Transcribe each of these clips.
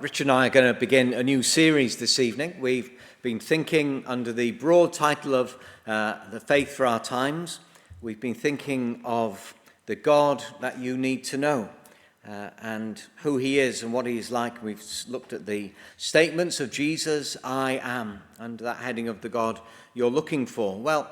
Rich and I are going to begin a new series this evening. We've been thinking under the broad title of The Faith for Our Times. We've been thinking of the God that you need to know and who he is and what he is like. We've looked at the statements of Jesus, I am, under that heading of the God you're looking for. Well,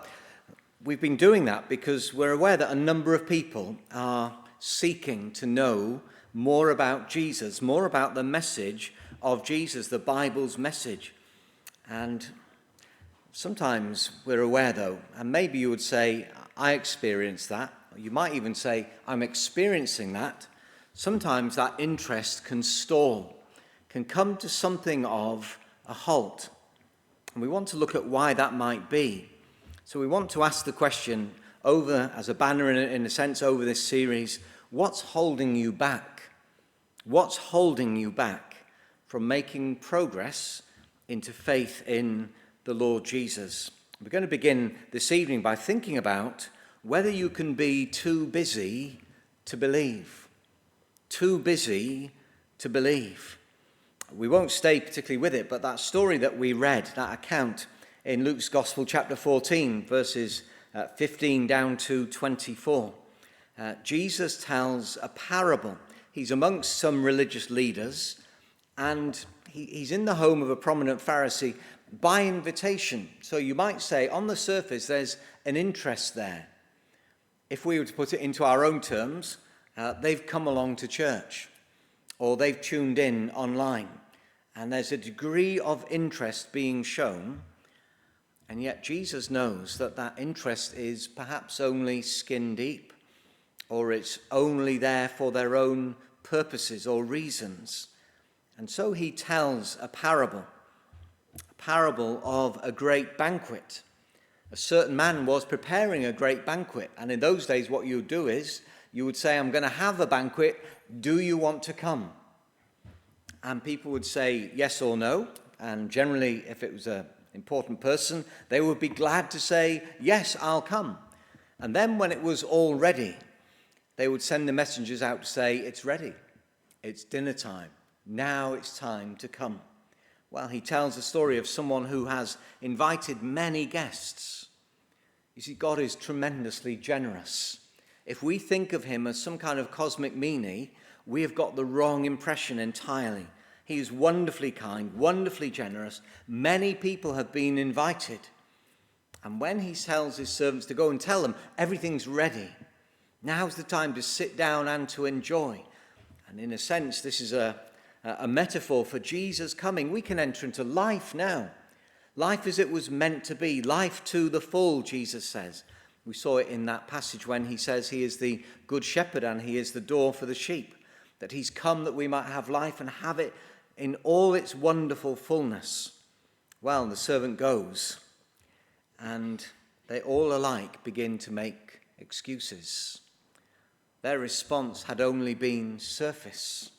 we've been doing that because we're aware that a number of people are seeking to know more about Jesus, more about the message of Jesus, the Bible's message. And sometimes we're aware, though, and maybe you would say, I experienced that. You might even say, I'm experiencing that. Sometimes that interest can stall, can come to something of a halt. And we want to look at why that might be. So we want to ask the question over, as a banner in a sense, over this series, what's holding you back? What's holding you back from making progress into faith in the Lord Jesus? We're going to begin this evening by thinking about whether you can be too busy to believe. Too busy to believe. We won't stay particularly with it, but that story that we read, that account in Luke's Gospel, chapter 14, verses 15 down to 24, Jesus tells a parable. He's amongst some religious leaders, and he's in the home of a prominent Pharisee by invitation. So you might say, on the surface, there's an interest there. If we were to put it into our own terms, they've come along to church, or they've tuned in online, and there's a degree of interest being shown, and yet Jesus knows that that interest is perhaps only skin deep, or it's only there for their own purposes or reasons. And so he tells a parable of a great banquet. A certain man was preparing a great banquet, and in those days what you would do is, you would say, I'm going to have a banquet, do you want to come? And people would say yes or no, and generally if it was an important person, they would be glad to say, yes, I'll come. And then when it was all ready, they would send the messengers out to say, it's ready, it's dinner time, now it's time to come. Well, he tells the story of someone who has invited many guests. You see, God is tremendously generous. If we think of him as some kind of cosmic meanie, we have got the wrong impression entirely. He is wonderfully kind, wonderfully generous. Many people have been invited. And when he tells his servants to go and tell them everything's ready, now's the time to sit down and to enjoy. And in a sense, this is a metaphor for Jesus coming. We can enter into life now. Life as it was meant to be. Life to the full, Jesus says. We saw it in that passage when he says he is the good shepherd and he is the door for the sheep. That he's come that we might have life and have it in all its wonderful fullness. Well, the servant goes and they all alike begin to make excuses. Their response had only been surface.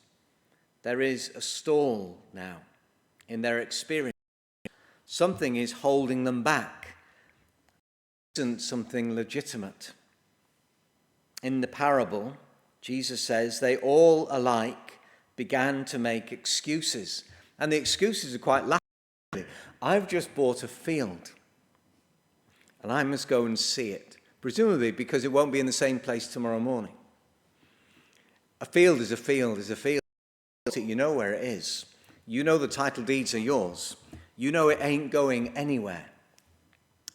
There is a stall now in their experience. Something is holding them back. It isn't something legitimate. In the parable, Jesus says they all alike began to make excuses. And the excuses are quite laughable. I've just bought a field and I must go and see it. Presumably because it won't be in the same place tomorrow morning. A field is a field is a field. You know where it is. You know the title deeds are yours. You know it ain't going anywhere.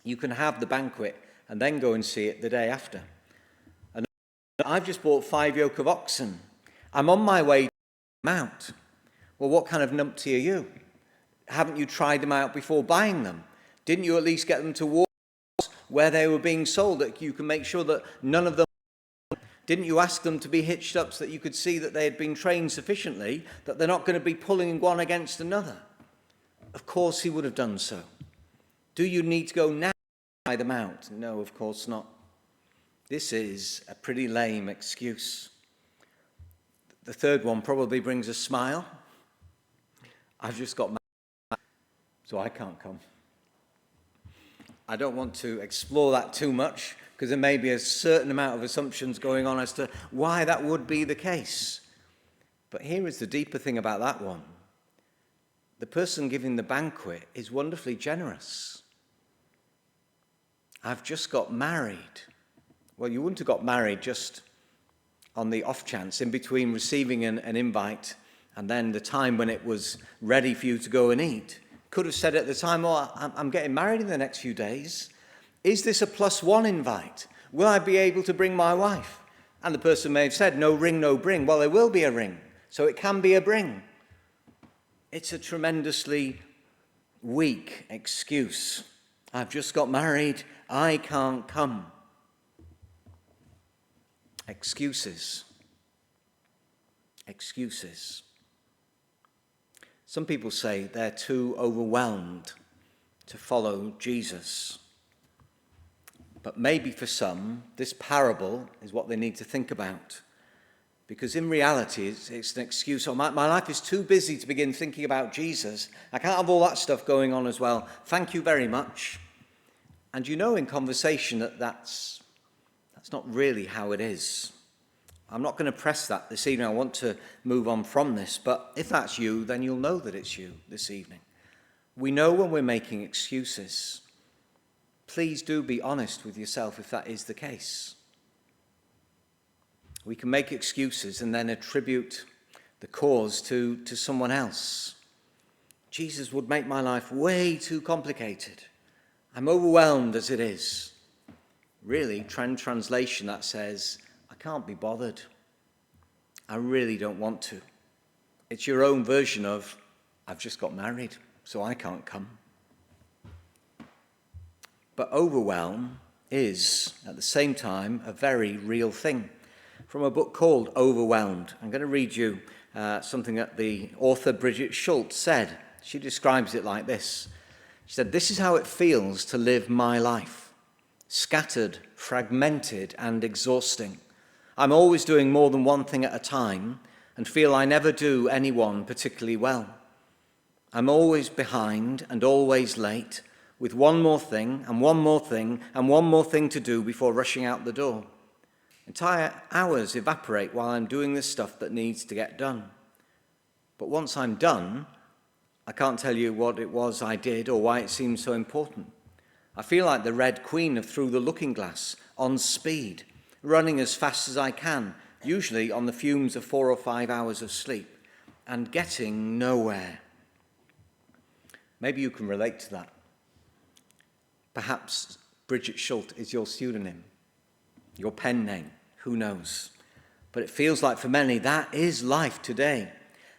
You can have the banquet and then go and see it the day after. And I've just bought 5 yoke of oxen. I'm on my way to them out. Well, what kind of numpty are you? Haven't you tried them out before buying them? Didn't you at least get them to walk where they were being sold, that you can make sure that none of them... Didn't you ask them to be hitched up so that you could see that they had been trained sufficiently that they're not going to be pulling one against another? Of course he would have done so. Do you need to go now to buy them out? No, of course not. This is a pretty lame excuse. The third one probably brings a smile. I've just got my... so I can't come. I don't want to explore that too much, because there may be a certain amount of assumptions going on as to why that would be the case. But here is the deeper thing about that one. the person giving the banquet is wonderfully generous. I've just got married. Well, you wouldn't have got married just on the off chance, in between receiving an invite and then the time when it was ready for you to go and eat. Could have said at the time, oh, I'm getting married in the next few days. Is this a +1 invite? Will I be able to bring my wife? And the person may have said, no ring, no bring. Well, there will be a ring, so it can be a bring. It's a tremendously weak excuse. I've just got married, I can't come. Excuses. Excuses. Some people say they're too overwhelmed to follow Jesus. But maybe for some, this parable is what they need to think about. Because in reality, it's an excuse. Oh, my life is too busy to begin thinking about Jesus. I can't have all that stuff going on as well. Thank you very much. And you know in conversation that's not really how it is. I'm not going to press that this evening. I want to move on from this. But if that's you, then you'll know that it's you this evening. We know when we're making excuses. Please do be honest with yourself if that is the case. We can make excuses and then attribute the cause to someone else. Jesus would make my life way too complicated. I'm overwhelmed as it is. Really, translation that says, I can't be bothered. I really don't want to. It's your own version of, I've just got married, so I can't come. But overwhelm is, at the same time, a very real thing. From a book called Overwhelmed, I'm going to read you something that the author Bridget Schultz said. She describes it like this. She said, this is how it feels to live my life. Scattered, fragmented, and exhausting. I'm always doing more than one thing at a time and feel I never do any one particularly well. I'm always behind and always late, with one more thing and one more thing and one more thing to do before rushing out the door. Entire hours evaporate while I'm doing this stuff that needs to get done. But once I'm done, I can't tell you what it was I did or why it seemed so important. I feel like the Red Queen of Through the Looking Glass, on speed, running as fast as I can, usually on the fumes of 4 or 5 hours of sleep, and getting nowhere. Maybe you can relate to that. Perhaps Bridget Schultz is your pseudonym, your pen name, who knows? But it feels like for many that is life today.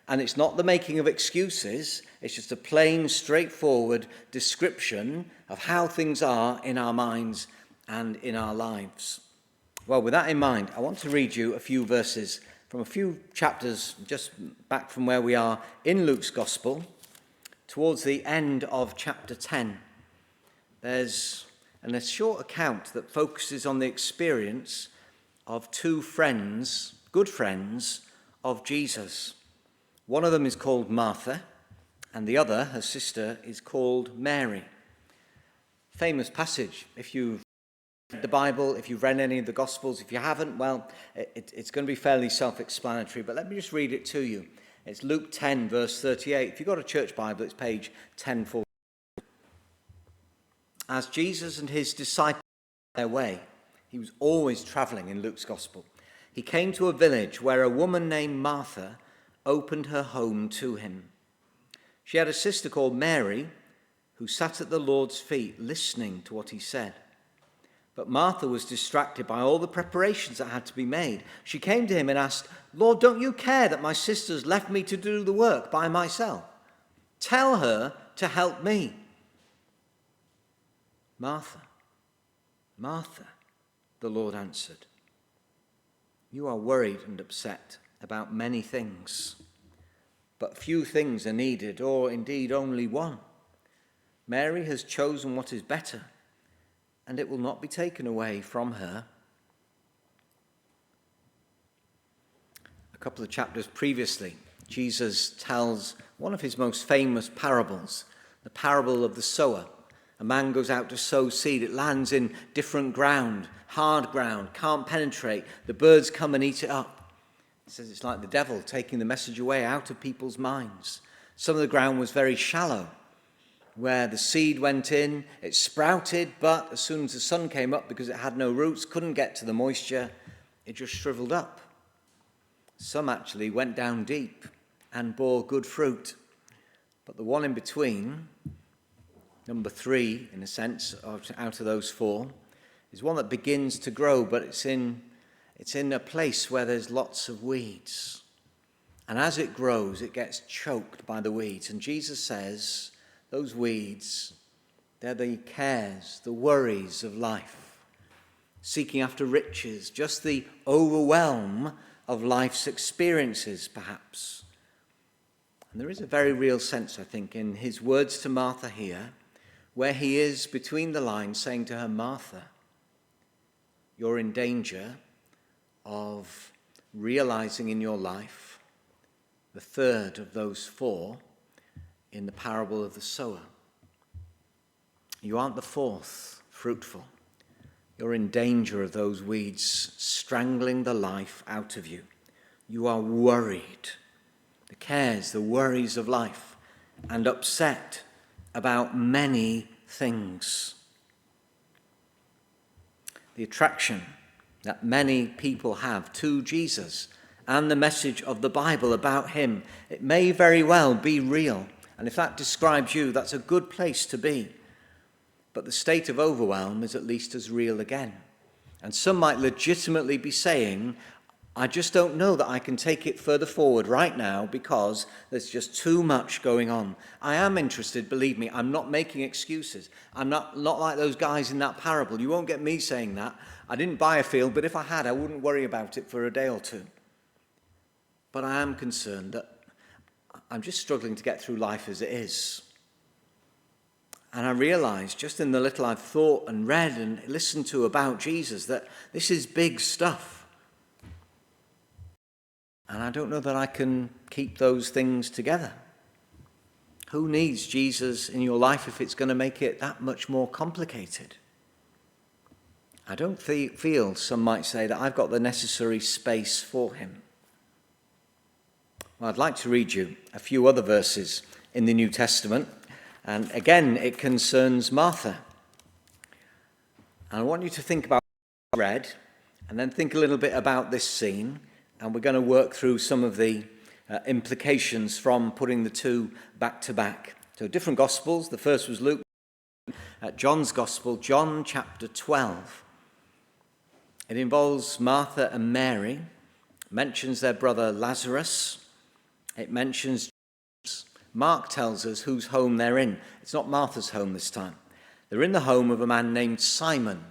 And it's not the making of excuses, it's just a plain, straightforward description of how things are in our minds and in our lives. Well, with that in mind, I want to read you a few verses from a few chapters just back from where we are in Luke's Gospel, towards the end of chapter 10. There's a short account that focuses on the experience of two friends, good friends, of Jesus. One of them is called Martha, and the other, her sister, is called Mary. Famous passage. If you've read the Bible, if you've read any of the Gospels, if you haven't, well, it's going to be fairly self-explanatory, but let me just read it to you. It's Luke 10, verse 38. If you've got a church Bible, it's page 1040. As Jesus and his disciples went their way, he was always traveling in Luke's Gospel. He came to a village where a woman named Martha opened her home to him. She had a sister called Mary, who sat at the Lord's feet listening to what he said. But Martha was distracted by all the preparations that had to be made. She came to him and asked, Lord, don't you care that my sister's left me to do the work by myself? Tell her to help me. Martha, Martha, the Lord answered, you are worried and upset about many things, but few things are needed, or indeed only one. Mary has chosen what is better, and it will not be taken away from her. A couple of chapters previously, Jesus tells one of his most famous parables, the parable of the sower. A man goes out to sow seed. It lands in different ground, hard ground, can't penetrate. The birds come and eat it up. It says it's like the devil taking the message away out of people's minds. Some of the ground was very shallow, where the seed went in, it sprouted, but as soon as the sun came up, because it had no roots, couldn't get to the moisture, it just shriveled up. Some actually went down deep and bore good fruit. But the one in between, number 3, in a sense, out of those 4, is one that begins to grow, but it's in a place where there's lots of weeds. And as it grows, it gets choked by the weeds. And Jesus says, those weeds, they're the cares, the worries of life, seeking after riches, just the overwhelm of life's experiences, perhaps. And there is a very real sense, I think, in his words to Martha here, where he is between the lines saying to her, Martha, you're in danger of realizing in your life the third of those 4 in the parable of the sower. You aren't the 4th fruitful. You're in danger of those weeds strangling the life out of you. You are worried, the cares, the worries of life, and upset about many things. The attraction that many people have to Jesus and the message of the Bible about him, it may very well be real. And if that describes you, that's a good place to be. But the state of overwhelm is at least as real again. And some might legitimately be saying, I just don't know that I can take it further forward right now because there's just too much going on. I am interested, believe me, I'm not making excuses. I'm not like those guys in that parable. You won't get me saying that. I didn't buy a field, but if I had, I wouldn't worry about it for a day or two. But I am concerned that I'm just struggling to get through life as it is. And I realize just in the little I've thought and read and listened to about Jesus that this is big stuff. And I don't know that I can keep those things together. Who needs Jesus in your life if it's going to make it that much more complicated? I don't feel, some might say, that I've got the necessary space for him. Well, I'd like to read you a few other verses in the New Testament. And again, it concerns Martha. And I want you to think about what I read, and then think a little bit about this scene. And we're going to work through some of the implications from putting the 2 back to back. So different Gospels. The first was Luke. John's Gospel, John chapter 12. It involves Martha and Mary. It mentions their brother Lazarus. It mentions Jesus. Mark tells us whose home they're in. It's not Martha's home this time. They're in the home of a man named Simon,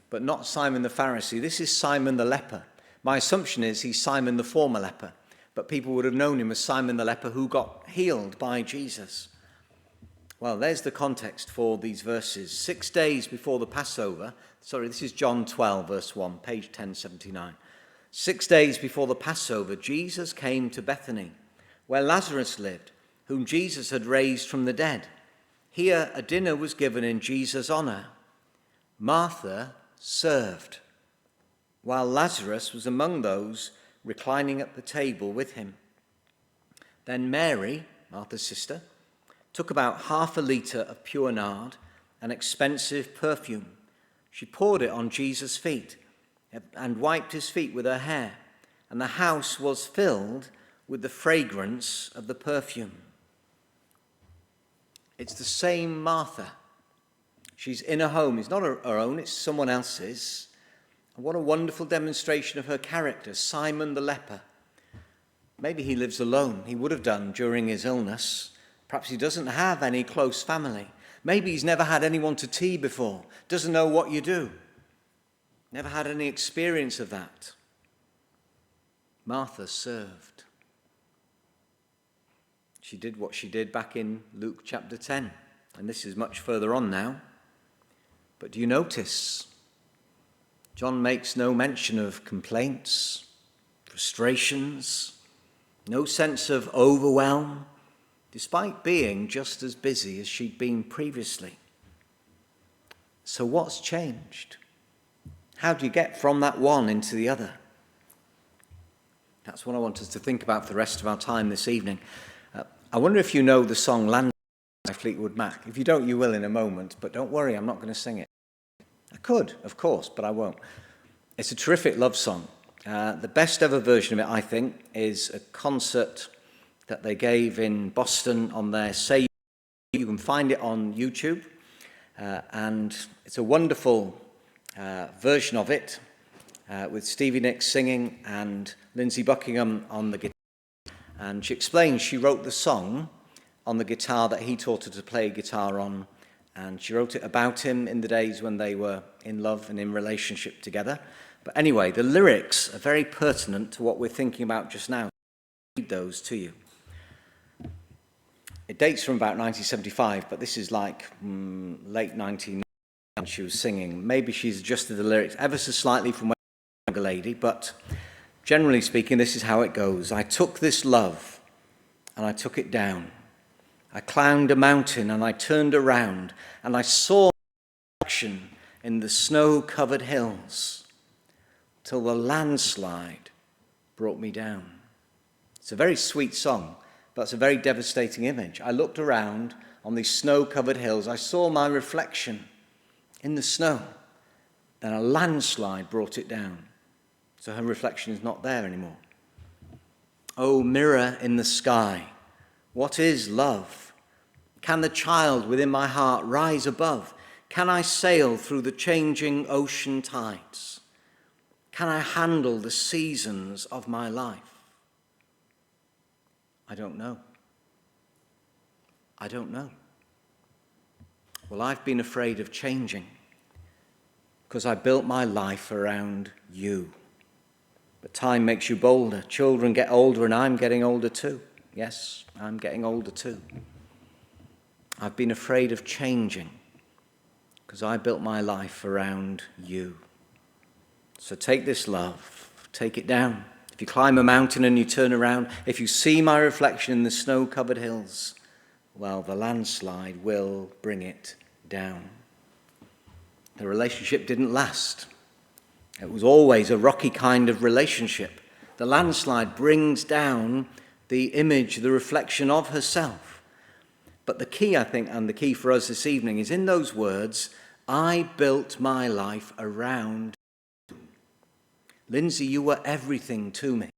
but not Simon the Pharisee. This is Simon the leper. My assumption is he's Simon the former leper, but people would have known him as Simon the leper who got healed by Jesus. Well, there's the context for these verses. 6 days before the Passover, this is John 12, verse 1, page 1079. 6 days before the Passover, Jesus came to Bethany, where Lazarus lived, whom Jesus had raised from the dead. Here a dinner was given in Jesus' honor. Martha served, while Lazarus was among those reclining at the table with him. Then Mary, Martha's sister, took about 1/2 liter of pure nard, an expensive perfume. She poured it on Jesus' feet and wiped his feet with her hair, and the house was filled with the fragrance of the perfume. It's the same Martha. She's in a home. It's not her own, it's someone else's. And what a wonderful demonstration of her character, Simon the leper. Maybe he lives alone. He would have done during his illness. Perhaps he doesn't have any close family. Maybe he's never had anyone to tea before, doesn't know what you do. Never had any experience of that. Martha served. She did what she did back in Luke chapter 10. And this is much further on now. But do you notice? John makes no mention of complaints, frustrations, no sense of overwhelm, despite being just as busy as she'd been previously. So what's changed? How do you get from that one into the other? That's what I want us to think about for the rest of our time this evening. I wonder if you know the song Land by Fleetwood Mac. If you don't, you will in a moment, but don't worry, I'm not going to sing it. I could, of course, but I won't. It's a terrific love song. The best ever version of it, I think, is a concert that they gave in Boston on their Say. You can find it on YouTube, and it's a wonderful version of it with Stevie Nicks singing and Lindsey Buckingham on the guitar. And she explains she wrote the song on the guitar that he taught her to play guitar on, and she wrote it about him in the days when they were in love and in relationship together. But anyway, the lyrics are very pertinent to what we're thinking about just now. I'll read those to you. It dates from about 1975, but this is like late 1990 when she was singing. Maybe she's adjusted the lyrics ever so slightly from when she was a younger lady, but generally speaking, this is how it goes. I took this love and I took it down. I climbed a mountain and I turned around and I saw my reflection in the snow-covered hills till the landslide brought me down. It's a very sweet song, but it's a very devastating image. I looked around on these snow-covered hills. I saw my reflection in the snow. Then a landslide brought it down. So her reflection is not there anymore. Oh, mirror in the sky, what is love? Can the child within my heart rise above? Can I sail through the changing ocean tides? Can I handle the seasons of my life? I don't know. I don't know. Well, I've been afraid of changing because I built my life around you. But time makes you bolder. Children get older and I'm getting older too. Yes, I'm getting older too. I've been afraid of changing because I built my life around you. So take this love, take it down. If you climb a mountain and you turn around, if you see my reflection in the snow-covered hills, well, the landslide will bring it down. The relationship didn't last. It was always a rocky kind of relationship. The landslide brings down the image, the reflection of herself. But the key, I think, and the key for us this evening is in those words, I built my life around you. Lindsay, you were everything to me.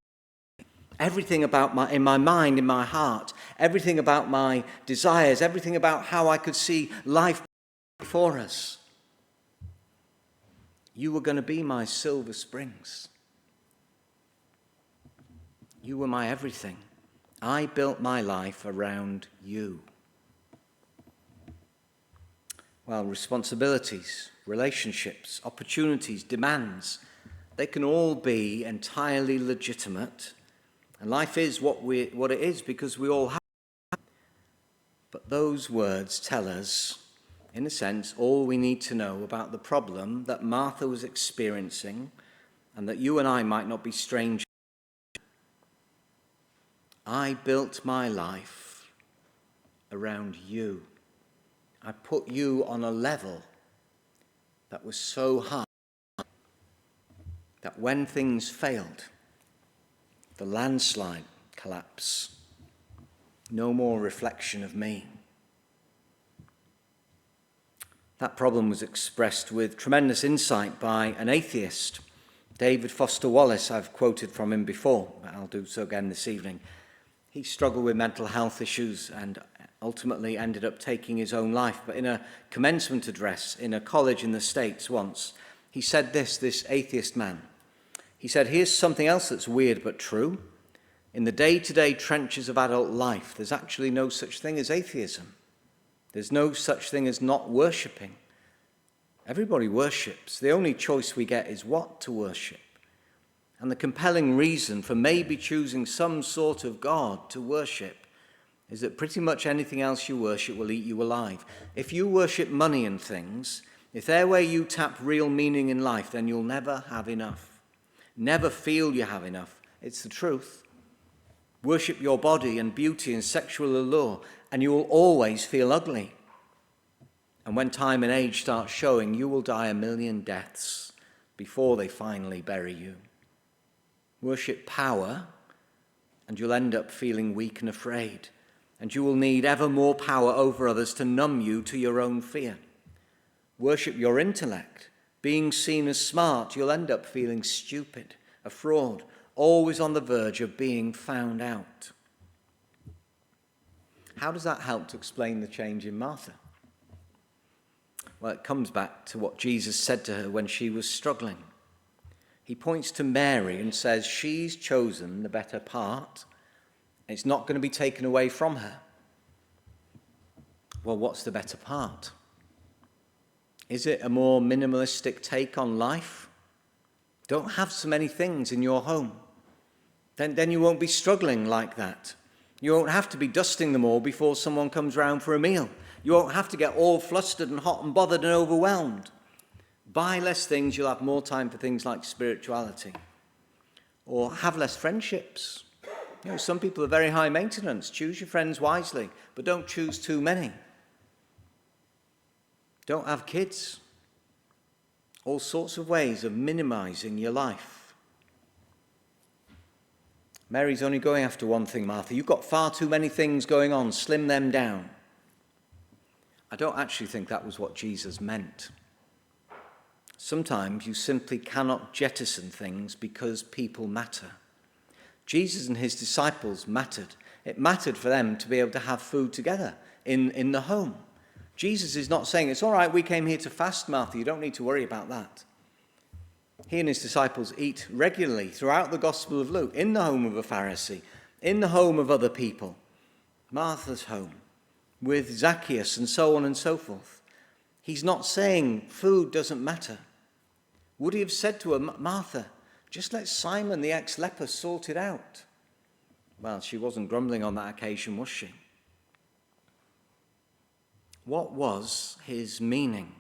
Everything about in my mind, in my heart, everything about my desires, everything about how I could see life before us. You were going to be my Silver Springs. You were my everything. I built my life around you. Well, responsibilities, relationships, opportunities, demands, they can all be entirely legitimate. And life is what it is because we all have. But those words tell us, in a sense, all we need to know about the problem that Martha was experiencing and that you and I might not be strangers. I built my life around you. I put you on a level that was so high that when things failed, the landslide collapse, no more reflection of me. That problem was expressed with tremendous insight by an atheist, David Foster Wallace. I've quoted from him before, but I'll do so again this evening. He struggled with mental health issues and ultimately ended up taking his own life. But in a commencement address in a college in the States once, he said this atheist man. He said, here's something else that's weird but true. In the day-to-day trenches of adult life, there's actually no such thing as atheism. There's no such thing as not worshipping. Everybody worships. The only choice we get is what to worship. And the compelling reason for maybe choosing some sort of God to worship is that pretty much anything else you worship will eat you alive. If you worship money and things, if they're where you tap real meaning in life, then you'll never have enough. Never feel you have enough. It's the truth. Worship your body and beauty and sexual allure, and you will always feel ugly. And when time and age start showing, you will die a million deaths before they finally bury you. Worship power, and you'll end up feeling weak and afraid. and you will need ever more power over others to numb you to your own fear. Worship your intellect. Being seen as smart, you'll end up feeling stupid, a fraud, always on the verge of being found out. How does that help to explain the change in Martha? Well, it comes back to what Jesus said to her when she was struggling. He points to Mary and says she's chosen the better part. It's not going to be taken away from her. Well, what's the better part? Is it a more minimalistic take on life? Don't have so many things in your home. Then you won't be struggling like that. You won't have to be dusting them all before someone comes round for a meal. You won't have to get all flustered and hot and bothered and overwhelmed. Buy less things, you'll have more time for things like spirituality. Or have less friendships. Some people are very high maintenance. Choose your friends wisely, but don't choose too many. Don't have kids. All sorts of ways of minimizing your life. Mary's only going after one thing, Martha. You've got far too many things going on. Slim them down. I don't actually think that was what Jesus meant. Sometimes you simply cannot jettison things because people matter. Jesus and his disciples mattered. It mattered for them to be able to have food together in the home. Jesus is not saying, it's all right, we came here to fast, Martha, you don't need to worry about that. He and his disciples eat regularly throughout the Gospel of Luke, in the home of a Pharisee, in the home of other people, Martha's home, with Zacchaeus and so on and so forth. He's not saying food doesn't matter. Would he have said to her, Martha, just let Simon the ex-leper sort it out? Well, she wasn't grumbling on that occasion, was she? What was his meaning?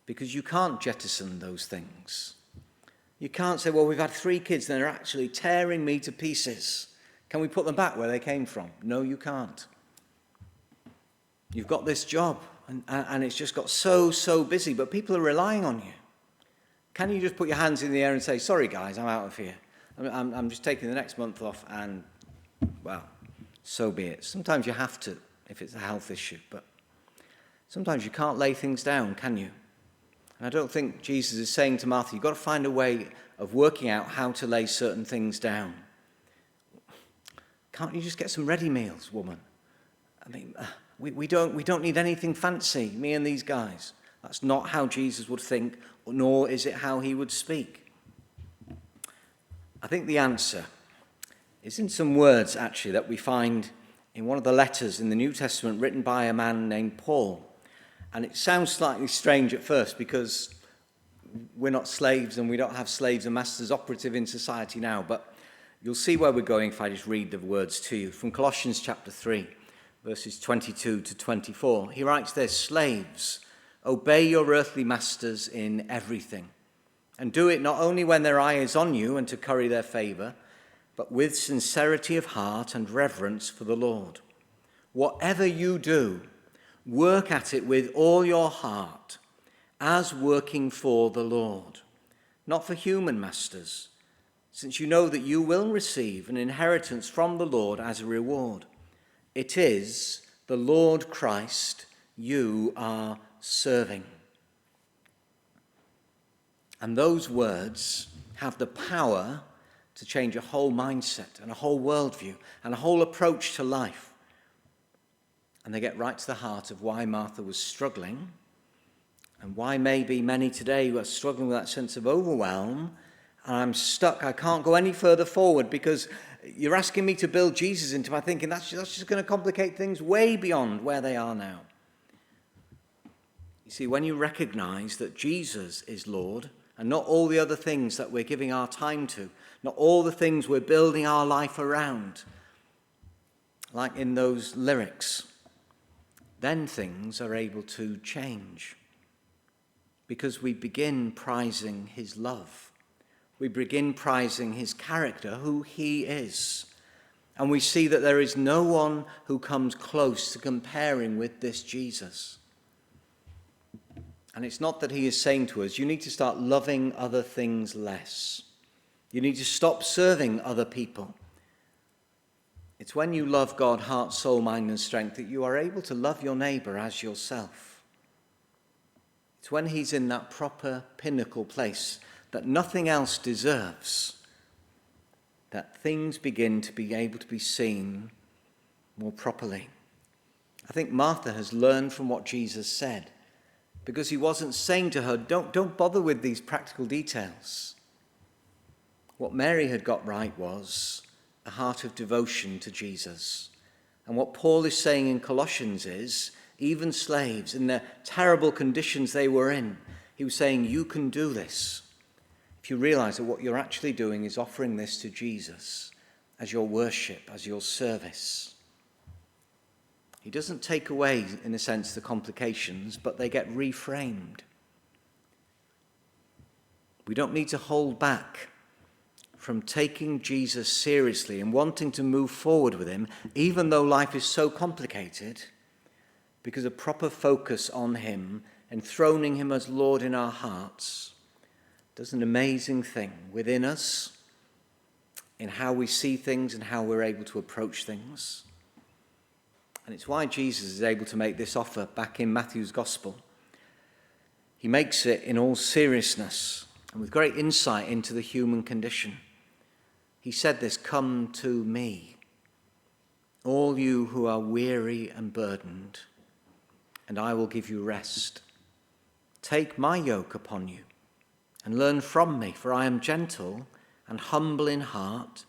Because you can't jettison those things. You can't say, well, we've had 3 kids and they're actually tearing me to pieces. Can we put them back where they came from? No, you can't. You've got this job and it's just got so busy, but people are relying on you. Can you just put your hands in the air and say, sorry guys, I'm out of here. I'm just taking the next month off and, well, so be it. Sometimes you have to if it's a health issue, but sometimes you can't lay things down, can you? And I don't think Jesus is saying to Martha, you've got to find a way of working out how to lay certain things down. Can't you just get some ready meals, woman? I mean, we don't need anything fancy, me and these guys. That's not how Jesus would think, nor is it how he would speak. I think the answer is in some words, actually, that we find in one of the letters in the New Testament written by a man named Paul. And it sounds slightly strange at first because we're not slaves and we don't have slaves and masters operative in society now. But you'll see where we're going if I just read the words to you. From Colossians chapter 3, verses 22 to 24. He writes this, slaves, obey your earthly masters in everything. And do it not only when their eye is on you and to curry their favour, but with sincerity of heart and reverence for the Lord. Whatever you do, work at it with all your heart, as working for the Lord, not for human masters, since you know that you will receive an inheritance from the Lord as a reward. It is the Lord Christ you are serving. And those words have the power to change a whole mindset and a whole worldview and a whole approach to life. And they get right to the heart of why Martha was struggling and why maybe many today are struggling with that sense of overwhelm. And I'm stuck. I can't go any further forward because you're asking me to build Jesus into my thinking. That's just going to complicate things way beyond where they are now. You see, when you recognize that Jesus is Lord and not all the other things that we're giving our time to, not all the things we're building our life around, like in those lyrics, then things are able to change because we begin prizing his love. We begin prizing his character, who he is. And we see that there is no one who comes close to comparing with this Jesus. And it's not that he is saying to us, you need to start loving other things less. You need to stop serving other people. It's when you love God, heart, soul, mind, and strength, that you are able to love your neighbour as yourself. It's when he's in that proper pinnacle place that nothing else deserves, that things begin to be able to be seen more properly. I think Martha has learned from what Jesus said, because he wasn't saying to her, don't bother with these practical details. What Mary had got right was a heart of devotion to Jesus. And what Paul is saying in Colossians is, even slaves in the terrible conditions they were in, he was saying, you can do this. If you realize that what you're actually doing is offering this to Jesus as your worship, as your service. He doesn't take away, in a sense, the complications, but they get reframed. We don't need to hold back from taking Jesus seriously and wanting to move forward with him, even though life is so complicated, because a proper focus on him, enthroning him as Lord in our hearts, does an amazing thing within us, in how we see things and how we're able to approach things. And it's why Jesus is able to make this offer back in Matthew's Gospel. He makes it in all seriousness and with great insight into the human condition. He said this, come to me, all you who are weary and burdened, and I will give you rest. Take my yoke upon you and learn from me, for I am gentle and humble in heart,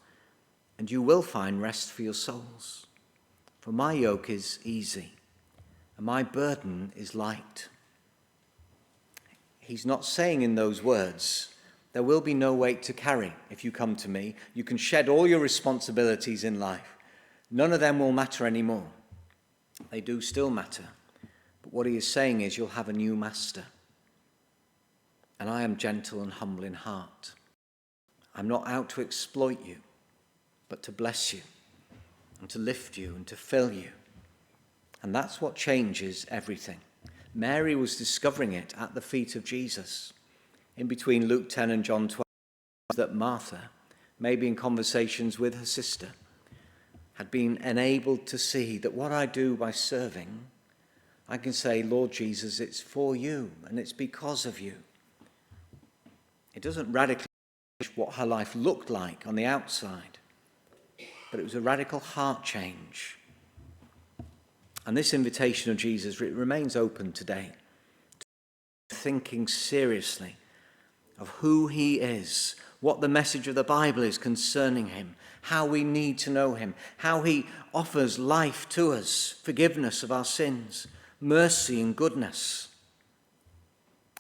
and you will find rest for your souls. For my yoke is easy and my burden is light. He's not saying in those words, there will be no weight to carry if you come to me. You can shed all your responsibilities in life. None of them will matter anymore. They do still matter. But what he is saying is you'll have a new master. And I am gentle and humble in heart. I'm not out to exploit you, but to bless you and to lift you and to fill you. And that's what changes everything. Mary was discovering it at the feet of Jesus. In between Luke 10 and John 12, that Martha, maybe in conversations with her sister, had been enabled to see that what I do by serving, I can say, Lord Jesus, it's for you and it's because of you. It doesn't radically change what her life looked like on the outside, but it was a radical heart change. And this invitation of Jesus remains open today, thinking seriously of who he is, what the message of the Bible is concerning him, how we need to know him, how he offers life to us, forgiveness of our sins, mercy and goodness.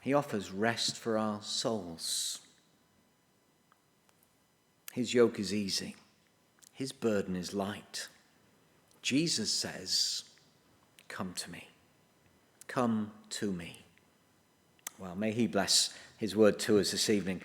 He offers rest for our souls. His yoke is easy. His burden is light. Jesus says, come to me. Come to me. Well, may he bless his word to us this evening.